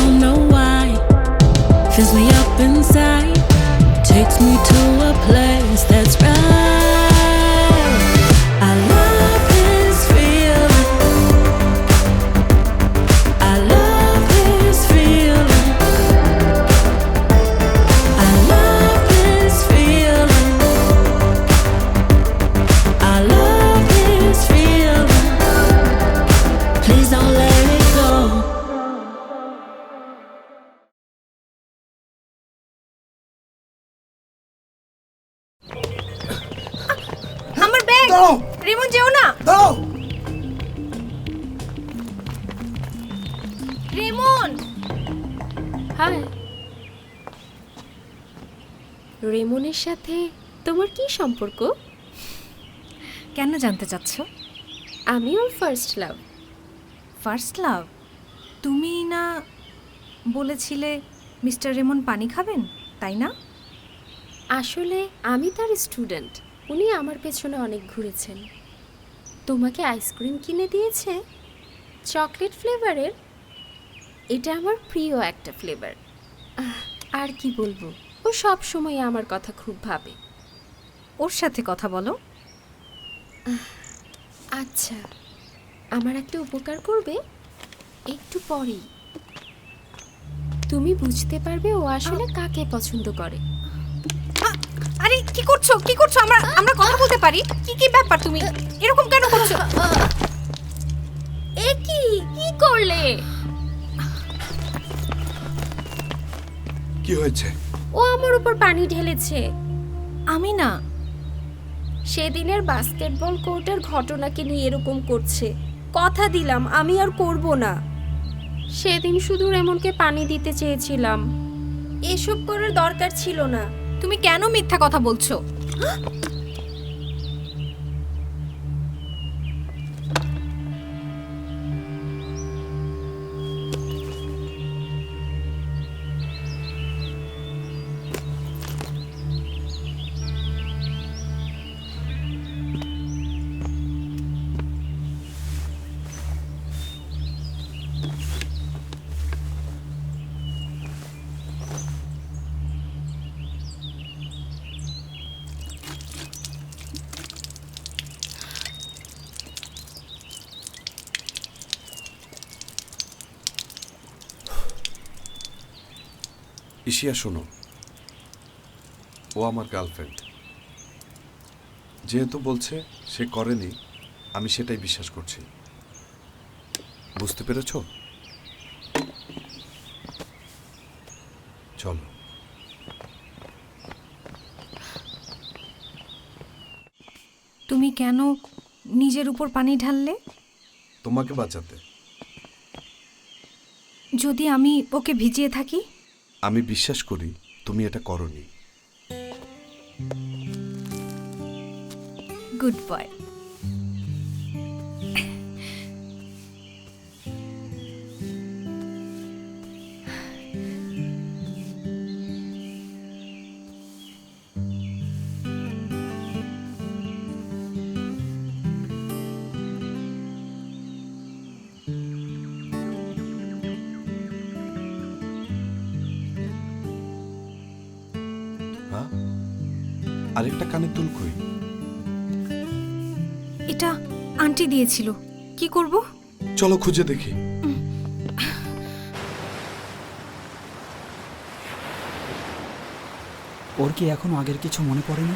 don't know why. Fills me up inside, takes me to a place that's right. I love this feeling. I love this feeling. I love this feeling. I love this feeling. Please don't let it go. আমার bag Rimon যেও না দাও Rimon high রেমনের সাথে তোমার কি সম্পর্ক? কেন জানতে চাচ্ছ? আমি ওর ফার্স্ট লাভ। First love? তুমি না বলেছিলে মিস্টার রেমন পানি খাবেন, তাই না? আসলে আমি তার স্টুডেন্ট, উনি আমার পেছনে অনেক ঘুরেছেন। তোমাকে আইসক্রিম কিনে দিয়েছে চকলেট ফ্লেভারের। এটা আমার প্রিয় একটা ফ্লেভার। আর কি বলবো, ও সব সময় আমার কথা খুব ভাবে। ওর সাথে কথা বলো। আচ্ছা, আমার একটা উপকার করবে? একটু পরেই তুমি বুঝতে পারবে ও আসলে কাকে পছন্দ করে। আরে কি করছো কি করছো? আমরা কথা বলতে পারি। কি ব্যাপার, তুমি এরকম কেন করছো? এ কি করলে? কি হয়েছে? ও আমার উপর পানি ঢেলেছে। আমি না, সেদিনের বাস্কেটবল কোর্টের ঘটনাকে নিয়ে এরকম করছে। কথা দিলাম আমি আর করব না। সেদিন শুধু রেমনকে পানি দিতে চেয়েছিলাম, এসব করার দরকার ছিল না। তুমি কেন মিথ্যা কথা বলছো? ইশিয়া শোনো, ও আমার গার্লফ্রেন্ড। যেহেতু বলছে সে করেনি, আমি সেটাই বিশ্বাস করছি। বুঝতে পেরেছ? চলো। তুমি কেন নিজের উপর পানি ঢাললে? তোমাকে বাঁচাতে। যদি আমি ওকে ভিজিয়ে থাকি? আমি বিশ্বাস করি তুমি এটা করনি। Good boy. হ্যাঁ, আরেকটা কানের দুল কই? এটা আন্টি দিয়েছিল। কি করব? চলো খুঁজে দেখি। ওর কি এখনো আগের কিছু মনে পড়েনি?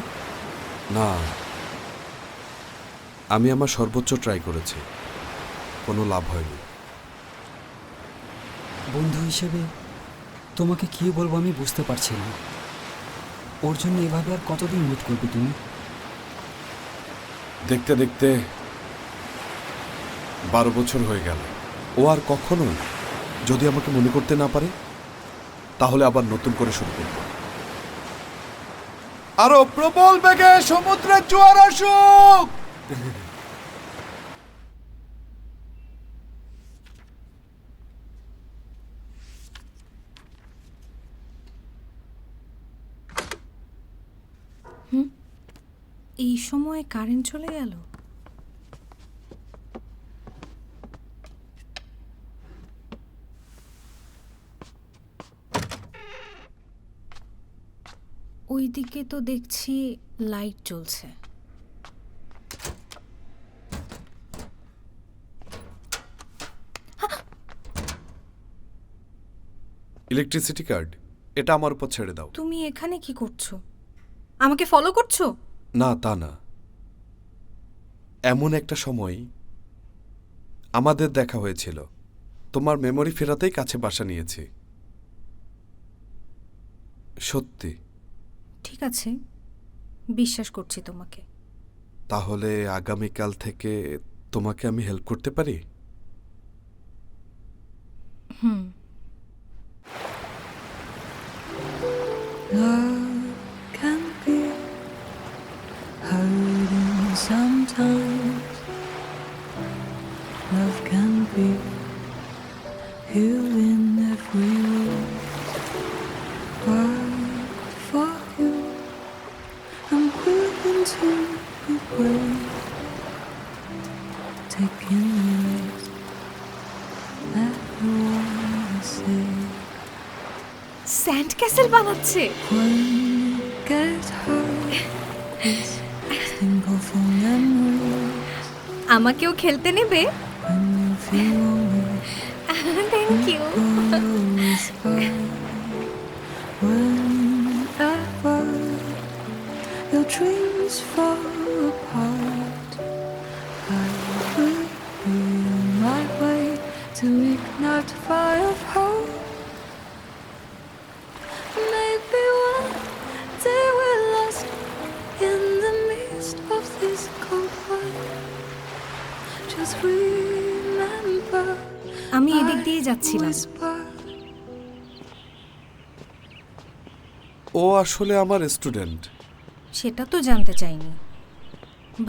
না, আমি আমার সর্বোচ্চ ট্রাই করেছি, কোনো লাভ হয়নি। বন্ধু হিসেবে তোমাকে কি বলবো আমি বুঝতে পারছি না। ওর জন্য এভাবে আর কতদিন ওয়েট করবে তুমি? দেখতে দেখতে 12 বছর হয়ে গেল। ও আর কখনো যদি আমাকে মনে করতে না পারে, তাহলে আবার নতুন করে শুরু করব। আরো প্রবল বেগে সমুদ্রের জোয়ার আসুক। এই সময় কারেন্ট চলে গেল। ওইদিকে তো দেখছি লাইট জ্বলছে। ইলেকট্রিসিটি কার্ড, এটা আমার উপর ছেড়ে দাও। তুমি এখানে কি করছো? আমাকে ফলো করছো? না, তা না। এমন একটা সময় আমাদের দেখা হয়েছিল, তোমার মেমোরি ফেরাতেই কাছে বাসা নিয়েছি। সত্যি। ঠিক আছে, বিশ্বাস করছি তোমাকে। তাহলে আগামীকাল থেকে তোমাকে আমি হেল্প করতে পারি? হুম। Love can be hurting sometimes. Love can be healing every wound. But for you, I'm willing to be brave. Taking risks that you wanna say. Sand castle বানাচ্ছে। When you get hurt, it's think of your memories. আমাকেও খেলতে নেবে? When you feel lonely, thank you. always by. Whenever your dreams fall apart, I will be on my way to ignite the fire of hope. Maybe one day we're lost in the midst of this cold light. Just remember, আমি এদিক দিয়ে যাচ্ছিলাম। whisper. ও আসলে আমার student. সেটা তো জানতে চাইনি।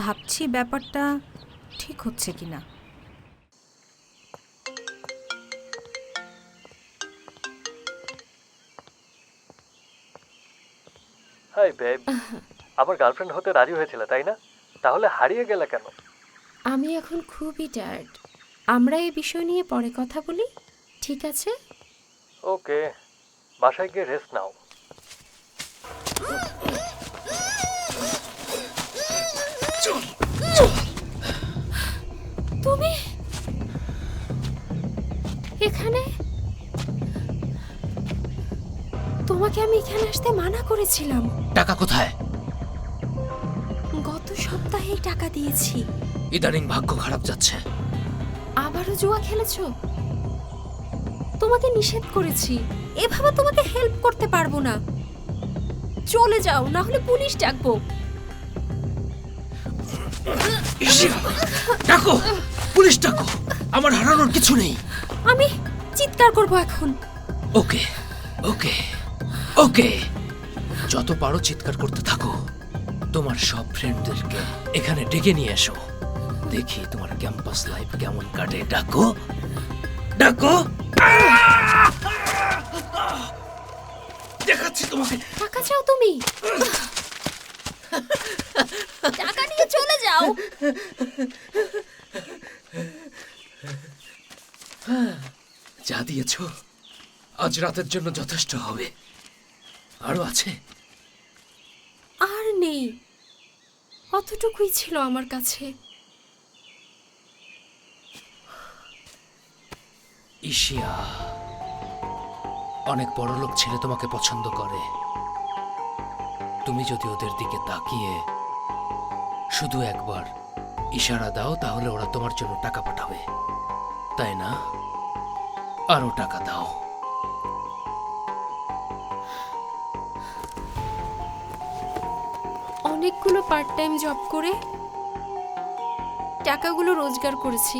ভাবছি ব্যাপারটা ঠিক হচ্ছে কিনা। হাই বেব, আমার গার্লফ্রেন্ড হতে রাজি হয়েছিল তাই না? তাহলে হারিয়ে গেলে কেন? আমি এখন খুবই টায়ার্ড। আমরা এই বিষয় নিয়ে পরে কথা বলি, ঠিক আছে? ওকে, বাসায় গিয়ে রেস্ট নাও। তুমি এখানে? তোমাকে আমি এখানে আসতে মানা করেছিলাম। টাকা কোথায়? গত সপ্তাহেই টাকা দিয়েছি। ইদানিং ভাগ্য খারাপ যাচ্ছে। আবারও জুয়া খেলেছো? তোমাকে নিষেধ করেছি। এভাবে তোমাকে হেল্প করতে পারবো না। চলে যাও, না হলে পুলিশ ডাকবো। ডাকো, পুলিশ ডাকো। আমার হারানোর কিছু নেই। আমি চিৎকার করব এখন। ওকে ওকে ওকে, যত পারো চিৎকার করতে থাকো। তোমার সব ফ্রেন্ডদেরকে এখানে ডেকে নিয়ে এসো। দেখি তোমার ক্যাম্পাস লাইফ কেমন কাটে। ডাকো ডাকো। দেখাচ্ছি তোমাকে। টাকা চাও তুমি? টাকা নিয়ে চলে যাও। যা দিয়েছো আজ রাতের জন্য যথেষ্ট হবে। আরো আছে? আর নেই, অতটুকুই ছিল আমার কাছে। ইশিয়া, অনেক বড়লোক ছেলে তোমাকে পছন্দ করে। তুমি যদি ওদের দিকে তাকিয়ে শুধু একবার ইশারা দাও, তাহলে ওরা তোমার জন্য টাকা পাঠাবে, তাই না? আরো টাকা দাও। অনেকগুলো পার্ট টাইম জব করে টাকাগুলো রোজগার করেছি।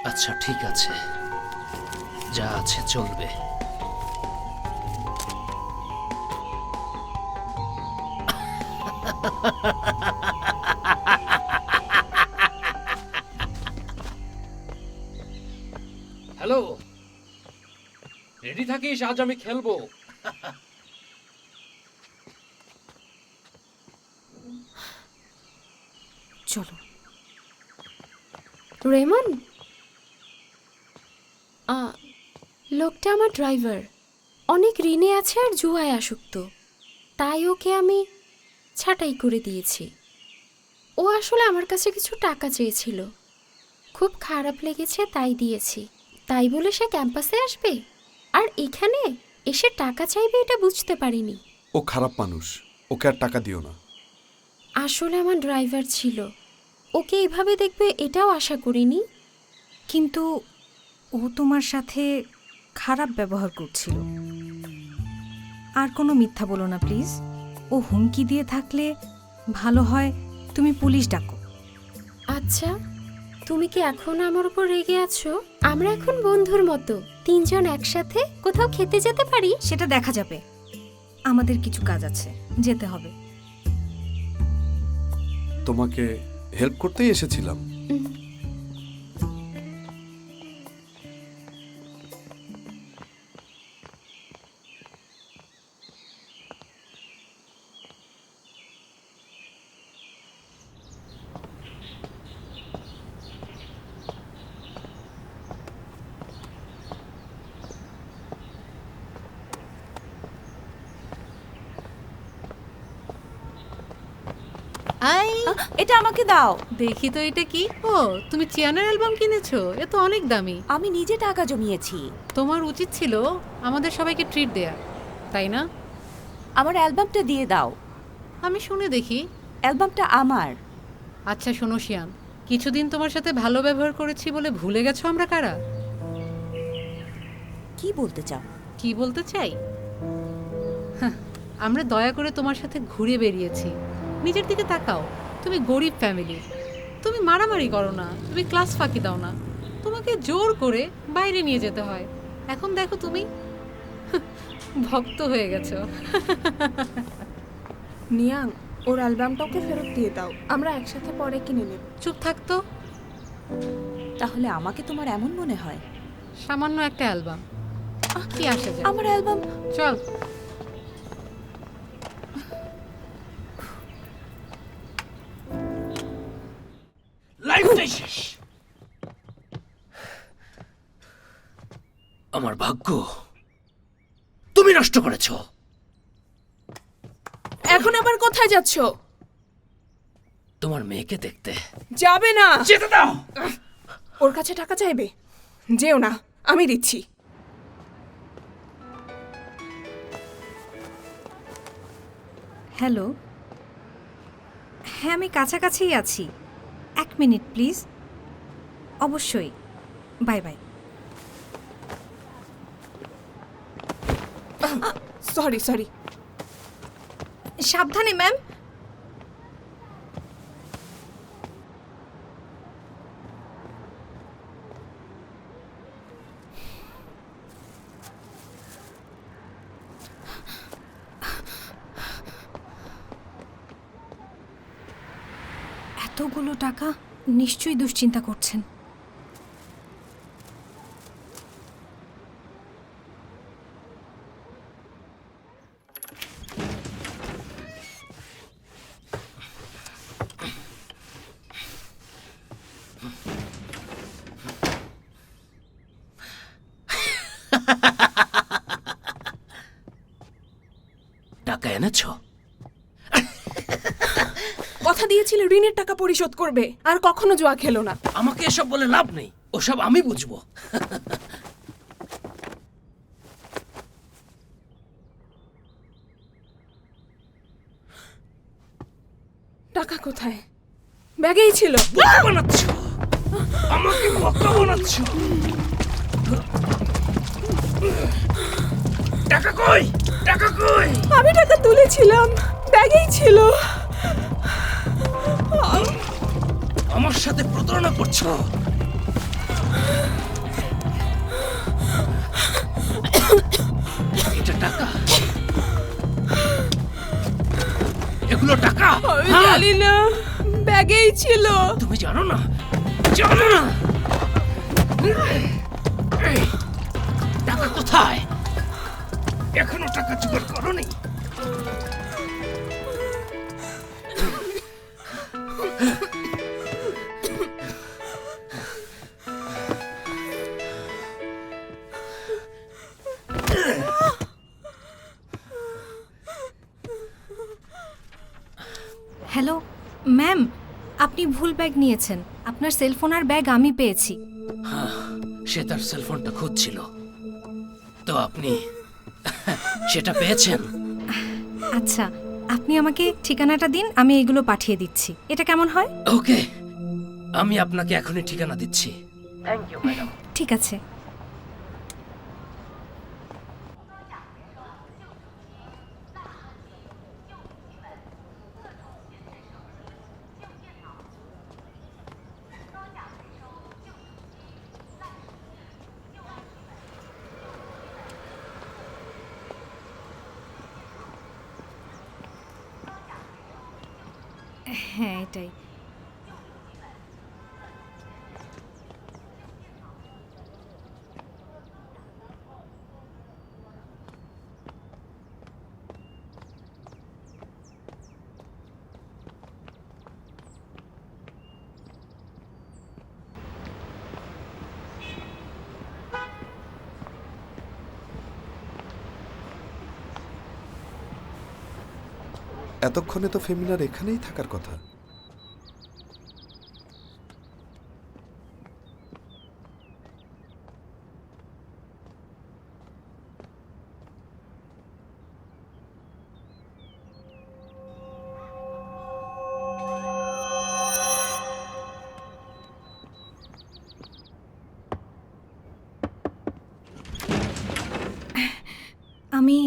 আচ্ছা ঠিক আছে, যা আছে চলবে। হ্যালো, রেডি থাকিস, আজ আমি খেলবো। চলো। রেমন, লোকটা আমার ড্রাইভার, অনেক ঋণে আছে আর জুয়ায় আসক্ত, তাই ওকে আমি ছাঁটাই করে দিয়েছি। ও আসলে আমার কাছে কিছু টাকা চেয়েছিল, খুব খারাপ লেগেছে তাই দিয়েছি। তাই বলে সে ক্যাম্পাসে আসবে আর এখানে এসে টাকা চাইবে এটা বুঝতে পারিনি। ও খারাপ মানুষ, ওকে আর টাকা দিও না। আসলে আমার ড্রাইভার ছিল, ওকে এভাবে দেখবে এটাও আশা করিনি। কিন্তু ও তোমার সাথে খারাপ ব্যবহার করছিল। আর কোনো মিথ্যা বলো না প্লিজ। ও হুমকি দিয়ে থাকলে ভালো হয় তুমি পুলিশ ডাকো। আচ্ছা, তুমি কি এখন আমার উপর রেগে আছো? আমরা এখন বন্ধুর মতো তিনজন একসাথে কোথাও খেতে যেতে পারি। সেটা দেখা যাবে, আমাদের কিছু কাজ আছে, যেতে হবে। তোমাকে হেল্প করতেই এসেছিলাম। আই, এটা আমাকে দাও। দেখি তো এটা কি? ও, তুমি চিয়ানের অ্যালবাম কিনেছো? এ তো অনেক দামি। আমি নিজে টাকা জমিয়েছি। তোমার উচিত ছিল আমাদের সবাইকে ট্রিট দেয়া, তাই না? আমার অ্যালবামটা দিয়ে দাও। আমি শুনে দেখি। অ্যালবামটা আমার। আচ্ছা শোনো শিয়ান, কিছুদিন তোমার সাথে ভালো ব্যবহার করেছি বলে ভুলে গেছো আমরা কারা? কি বলতে চাও? কি বলতে চাই? হাহ, আমরা দয়া করে তোমার সাথে ঘুরে বেরিয়েছি। নিজের দিকে তাকাও, তুমি গরিব ফ্যামিলি, তুমি মারামারি করো না, তুমি ক্লাস ফাঁকি দাও না, তোমাকে জোর করে বাইরে নিয়ে যেতে হয়। এখন দেখো তুমি ভক্ত হয়ে গেছো। নিয়াং, ওর অ্যালবামটা ওকে ফেরত দিয়ে দাও, আমরা একসাথে পরে কিনে নেব। চুপ থাকতো। তাহলে আমাকে তোমার এমন মনে হয়? সামান্য একটা অ্যালবাম, কি আসে যায়? আমার অ্যালবাম। চল। লাইফটাই শেষ। আমার ভাগ্য তুমি নষ্ট করেছো। এখন আবার কোথায় যাচ্ছ? তোমার মেয়েকে দেখতে। যাবে না। যেতে দাও। ওর কাছে টাকা চাইবে? যেও না, আমি দিচ্ছি। হ্যালো, হ্যাঁ আমি কাছাকাছিই আছি। 1 মিনিট প্লিজ। অবশ্যই, বাই বাই। Sorry sorry. সাবধানে ম্যাম। এতগুলো টাকা, নিশ্চয়ই দুশ্চিন্তা করছেন। টাকা এনেছো? কথা দিয়েছিলে ঋণের টাকা পরিশোধ করবে, আর কখনো জুয়া খেলো না। আমাকে এসব বলে লাভ নেই, ওসব আমি বুঝবো। টাকা কোথায়? ব্যাগেই ছিল। বোকা বানাচ্ছ, আমাকে বোকা বানাচ্ছ। টাকা কই? টাকা কই? আমি টাকা তুলেছিলাম, ব্যাগেই ছিল। আমার সাথে প্রতারণা করছো। এটা টাকা, এগুলো টাকা। আমি জানি না, ব্যাগেই ছিল। তুমি জানো না? জানো না? এই, টাকা কোথায়? এখনো টাকা জোগাড় করোনি? হ্যালো ম্যাম, আপনি ভুল ব্যাগ নিয়েছেন। আপনার সেলফোন আর ব্যাগ আমি পেয়েছি। হ্যাঁ, সে তার সেলফোনটা খুঁজছিল, তো আপনি সেটা পেয়েছেন? আচ্ছা, আপনি আমাকে ঠিকানাটা দিন, আমি এগুলো পাঠিয়ে দিচ্ছি। এটা কেমন হয়? ওকে, আমি আপনাকে এখনই ঠিকানা দিচ্ছি। Thank you madam. ঠিক আছে। হ্যাঁ, এটাই। এতক্ষণে তো ফেমিনার এখানেই থাকার কথা। আমি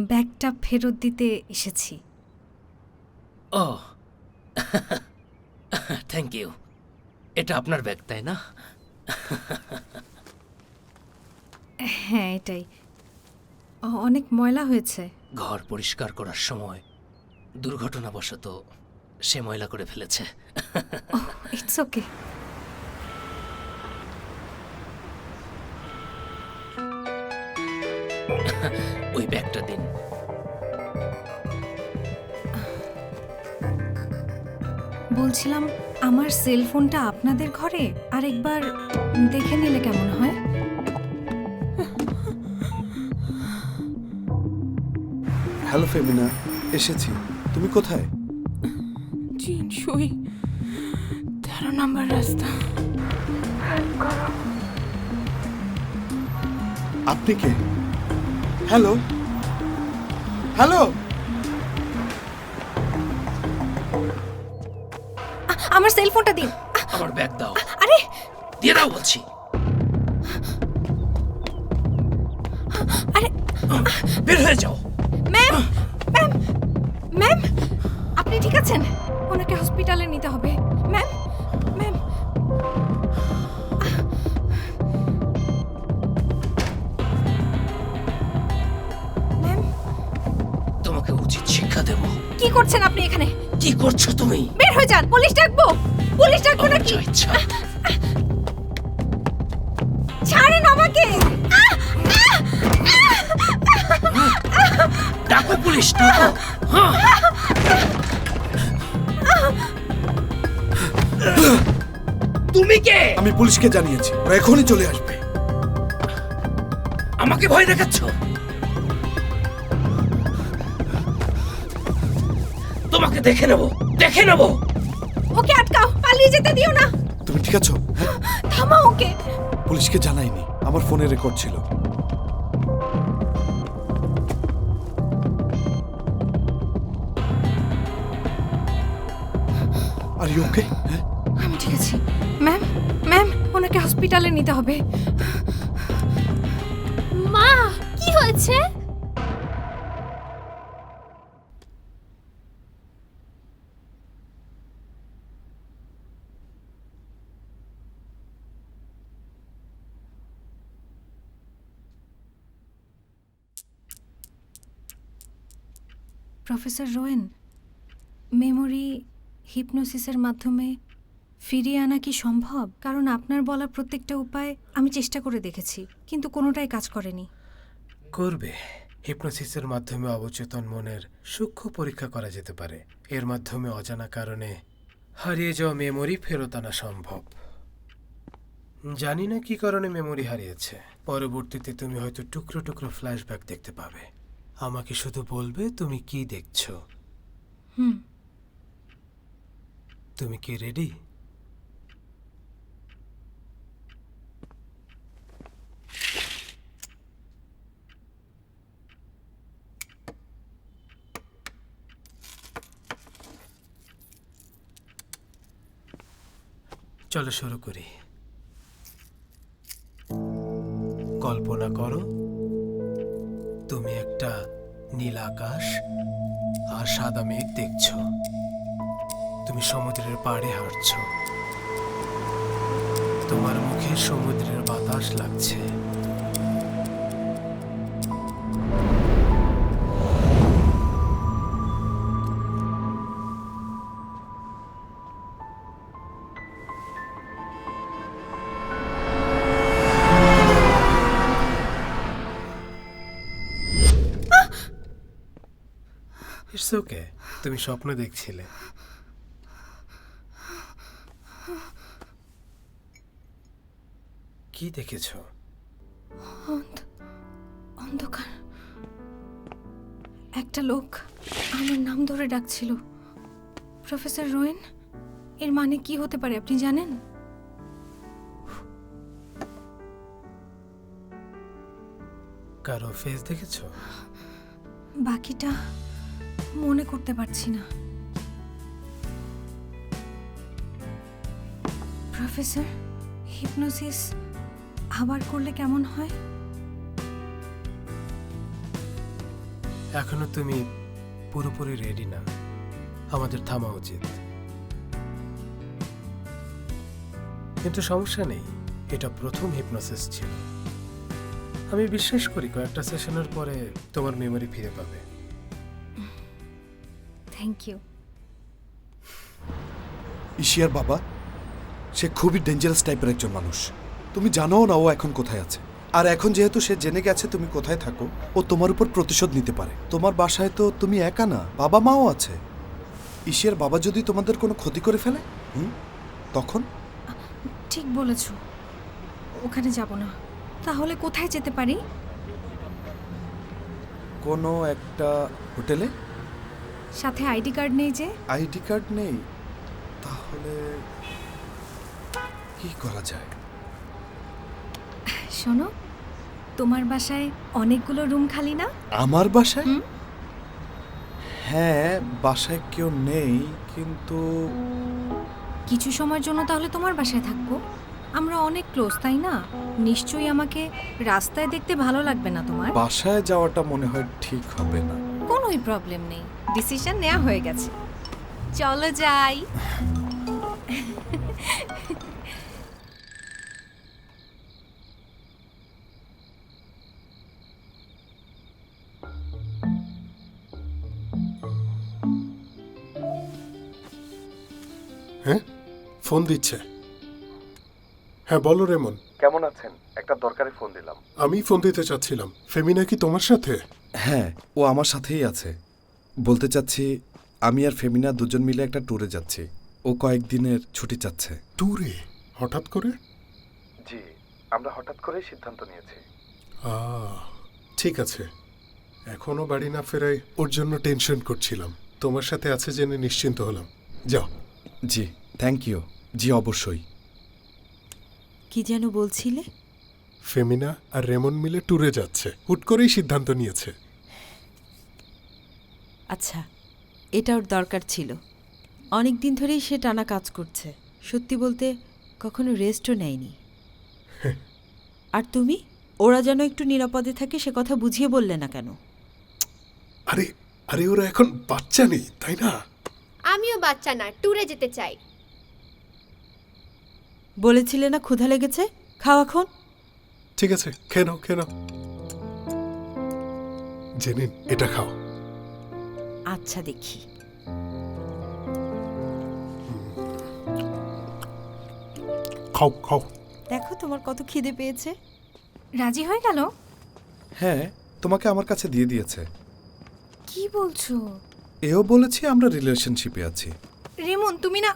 ব্যাগটা ফেরত দিতে এসেছি। ও থ্যাংক ইউ। এটা আপনার ব্যাগ, তাই না? হ্যাঁ, এটাই। অনেক ময়লা হয়েছে। ঘর পরিষ্কার করার সময় দুর্ঘটনাবশত সে ময়লা করে ফেলেছে। It's okay. ওই ব্যাগটা দিন। বলছিলাম, আমার সেলফোনটা আপনাদের ঘরে, আরেকবার দেখে নিলে কেমন হয়? হ্যালো ফেমিনা, এসেছি। তুমি কোথায়? 13 নম্বর রাস্তা। আপনি কে? হ্যালো হ্যালো, আমার সেলফোনটা দিন। আমার ব্যাগ দাও। আরে দিয়ে দাও বলছি। আরে বের হয়ে যাও। ম্যাম, ম্যাম, ম্যাম, আপনি ঠিক আছেন? ওনাকে হসপিটালে নিতে হবে। Ma'am, ma'am. ম্যাম, তোমাকে উচিত শিক্ষা দেব। কি করছেন আপনি এখানে? কি করছো তুমি? বের হয়ে যান। পুলিশ ডাকবো? পুলিশ ডাকবো আমার নাকি? যা ইচ্ছা। ছাড়েন আমাকে। ডাকো পুলিশ, ডাকো। হ্যাঁ। তুমি কে? আমি পুলিশকে জানিয়েছি, ওরা এখনই চলে আসবে। আমাকে ভয় দেখাচ্ছ? তোমাকে দেখে নেব, দেখে নেব। ওকে আটকাও, পালিয়ে যেতে দিও না। তুমি ঠিক আছো? হ্যাঁ? থামাও ওকে। পুলিশকে জানাইনি, আমার ফোনে রেকর্ড ছিল। Are you okay? হ্যাঁ, আমি ঠিক আছি। ম্যাম, ম্যাম, ওনাকে হসপিটালে নিতে হবে। মা, কি হয়েছে? প্রফেসর রোয়েন, মেমোরি হিপনোসিসের মাধ্যমে ফিরিয়ে আনা কি সম্ভব? কারণ আপনার বলা প্রত্যেকটা উপায় আমি চেষ্টা করে দেখেছি, কিন্তু কোনোটাই কাজ করেনি। করবে। হিপনোসিসের মাধ্যমে অবচেতন মনের সূক্ষ্ম পরীক্ষা করা যেতে পারে। এর মাধ্যমে অজানা কারণে হারিয়ে যাওয়া মেমোরি ফেরত আনা সম্ভব। জানি না কি কারণে মেমোরি হারিয়েছে। পরবর্তীতে তুমি হয়তো টুকরো টুকরো ফ্ল্যাশব্যাক দেখতে পাবে। আমাকে শুধু বলবে তুমি কি দেখছো। তুমি কি রেডি? চলো শুরু করি। কল্পনা করো তুমি একটা নীল আকাশ আর সাদা মেঘ দেখছো। তুমি সমুদ্রের পাড়ে হাঁটছো, তোমার মুখে সমুদ্রের বাতাস লাগছে। ইটস ওকে, তুমি স্বপ্ন দেখছিলে। কি দেখেছো? অন্ধকার। একটা লোক আমার নাম ধরে ডাকছিল। প্রফেসর রোয়েন, এর মানে কি হতে পারে আপনি জানেন? কারো ফেস দেখেছো? বাকিটা মনে করতে পারছি না। প্রফেসর, হিপনোসিস আবার করলে কেমন হয়? এখনো তুমি পুরোপুরি রেডি না, আমাদের থামা উচিত। কিন্তু সমস্যা নেই, এটা প্রথম হিপনোসিস ছিল। আমি বিশ্বাস করি কয়েকটা সেশনের পরে তোমার মেমরি ফিরে পাবে। Thank you. ইশিয়ার বাবা সে খুবই ডেঞ্জারাস টাইপের একজন মানুষ। তুমি জানো না ও এখন কোথায় আছে। আর এখন যেহেতু সে জেনে গেছে তুমি কোথায় থাকো, ও তোমার উপর প্রতিশোধ নিতে পারে। তোমার বাসায় তো তুমি একা না, বাবা মাও আছে। ইশিয়ার বাবা যদি তোমাদের কোনো ক্ষতি করে ফেলে, তখন? ঠিক বলেছ, ওখানে যাব না। তাহলে কোথায় যেতে পারি? কোনো একটা হোটেলে। সাথে আইডি কার্ড নেই যে। আইডি কার্ড নেই? তাহলে কি করা যায়? শোনো, তোমার বাসায় অনেকগুলো রুম খালি না? আমার বাসায়? হ্যাঁ, বাসায় কেউ নেই, কিন্তু কিছু সময়ের জন্য তাহলে তোমার বাসায় থাকবো। আমরা অনেক ক্লোজ, তাই না? নিশ্চয়ই আমাকে রাস্তায় দেখতে ভালো লাগবে না তোমার। বাসায় যাওয়াটা মনে হয় ঠিক হবে না। কোনোই প্রবলেম নেই, ডিসিশন নেওয়া হয়ে গেছে। চলো যাই। হ্যাঁ, ফোন দিচ্ছে। হ্যাঁ বলো রেমন। কেমন আছেন? একটা দরকারে ফোন দিলাম। আমি ফোন দিতে চাচ্ছিলাম। ফেমিনা কি তোমার সাথে? হ্যাঁ, ও আমার সাথেই আছে। বলতে চাচ্ছি আমি আর ফেমিনা দুজন মিলে একটা ট্যুরে যাচ্ছি। ও কয়েকদিনের ছুটি চাচ্ছে। ট্যুরে? হঠাৎ করে? জি, আমরা হঠাৎ করেই সিদ্ধান্ত নিয়েছি। ঠিক আছে। এখনো বাড়ি না ফেরায় ওর জন্য টেনশন করছিলাম। তোমার সাথে আছে জেনে নিশ্চিন্ত হলাম। যাও। জি, থ্যাংক ইউ। জি অবশ্যই। কি যেন বলছিলে? ফেমিনা আর রেমন মিলে ট্যুরে যাচ্ছে, হুট করেই সিদ্ধান্ত নিয়েছে। আচ্ছা, এটা ওর দরকার ছিল। অনেক দিন ধরেই সে টানা কাজ করছে। সত্যি বলতে কখনো রেস্টও নেয়নি। আর তুমি ওরা যেন একটু নিরাপদে থাকে সে কথা বুঝিয়ে বললে না কেন? আরে আরে ওরা এখন বাচ্চা নেই, তাই না? আমিও বাচ্চা না, ট্যুরে যেতে চাই। বলেছিলে না ক্ষুধা লেগেছে, খাও এখন। ঠিক আছে, খেয়ে নাও খেয়ে নাও। জেনিন, এটা খাও। আচ্ছা দেখি। খাও খাও। দেখো তোমার কত খিদে পেয়েছে। রাজি হয়ে গেল? হ্যাঁ, তোমাকে আমার কাছে দিয়ে দিয়েছে। কি বলছো? এও বলেছি আমরা রিলেশনশিপে আছি। রেমন, তুমি না।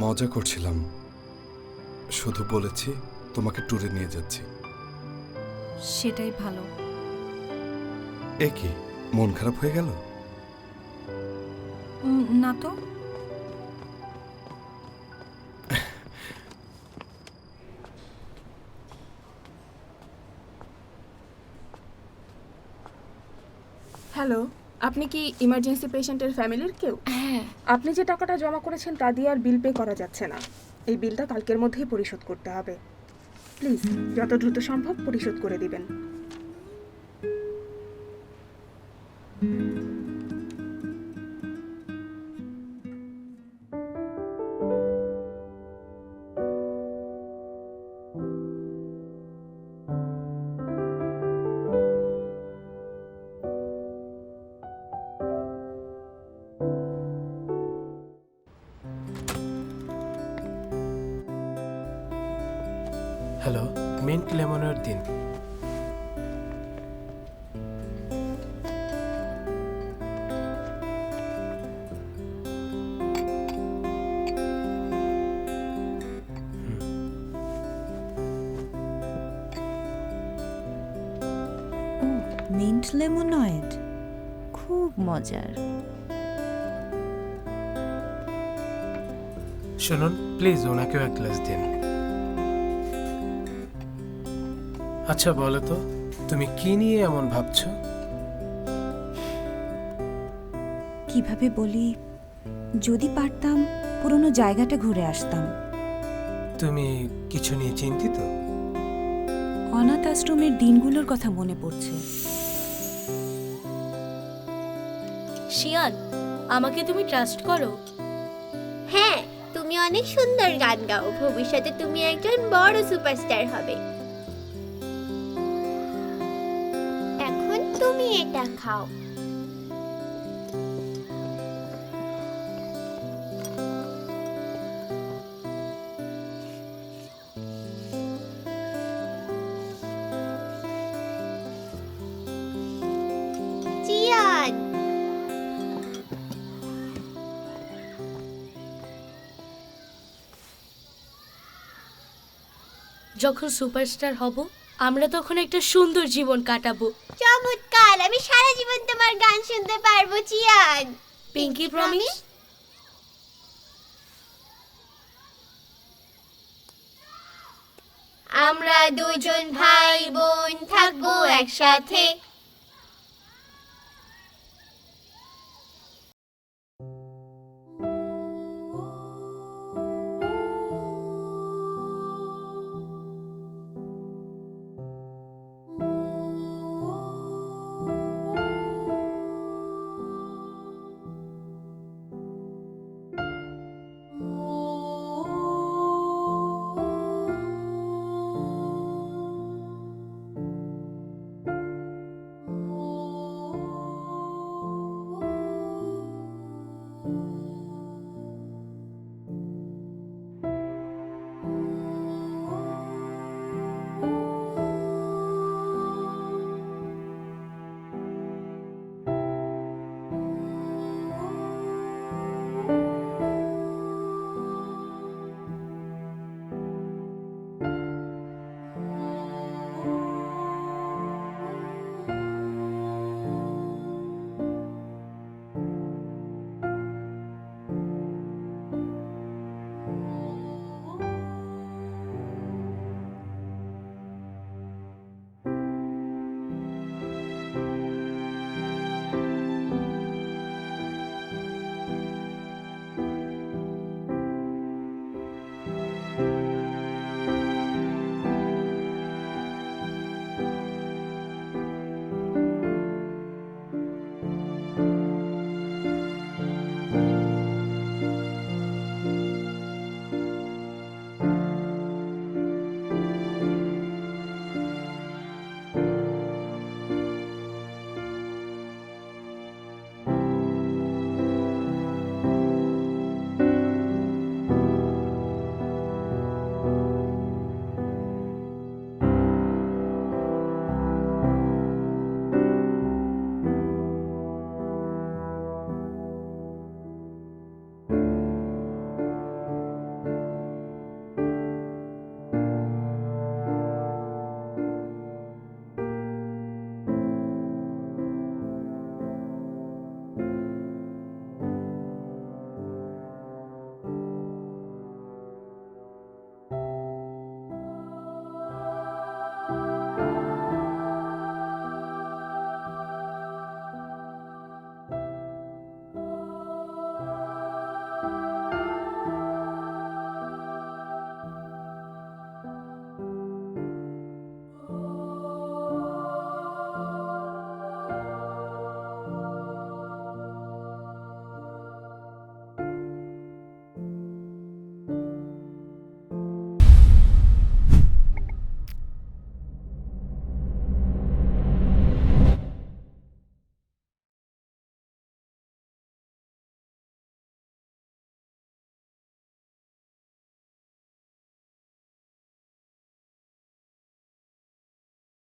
মজা করছিলাম, শুধু বলেছি তোমাকে ট্যুরে নিয়ে যাচ্ছি। সেটাই ভালো। এ কি, মন খারাপ হয়ে গেল? না তো। হ্যালো, আপনি কি ইমার্জেন্সি পেশেন্টের ফ্যামিলির কেউ? হ্যাঁ। আপনি যে টাকাটা জমা করেছেন তা দিয়ে আর বিল পে করা যাচ্ছে না। এই বিলটা কালকের মধ্যেই পরিশোধ করতে হবে। প্লিজ যত দ্রুত সম্ভব পরিশোধ করে দিবেন। হ্যালো, মিন্ট লেমনের দিন। মিন্ট লেমনয়েড খুব মজার। শুনুন, প্লিজ ওনাকেও এক গ্লাস দিন। আচ্ছা বলো তো, তুমি কি নিয়ে এমন ভাবছো? কিভাবে বলি, যদি পারতাম পুরনো জায়গাটা ঘুরে আসতাম। তুমি কিছু নিয়ে চিন্তিত? অনাথ আশ্রমের দিনগুলোর কথা মনে পড়ছে। শিয়ান, আমাকে তুমি ট্রাস্ট করো? হ্যাঁ, তুমি অনেক সুন্দর গান গাও। ভবিষ্যতে তুমি একজন বড় সুপারস্টার হবে। এখন তুমি এটা খাও। চিয়ান, যখন সুপারস্টার হব, আমরা তখন একটা সুন্দর জীবন কাটাবো। চমৎকার! আমি সারা জীবন তোমার গান শুনতে পারবো চিয়ান। Pinky promise? আমরা দুজন ভাই বোন থাকবো একসাথে।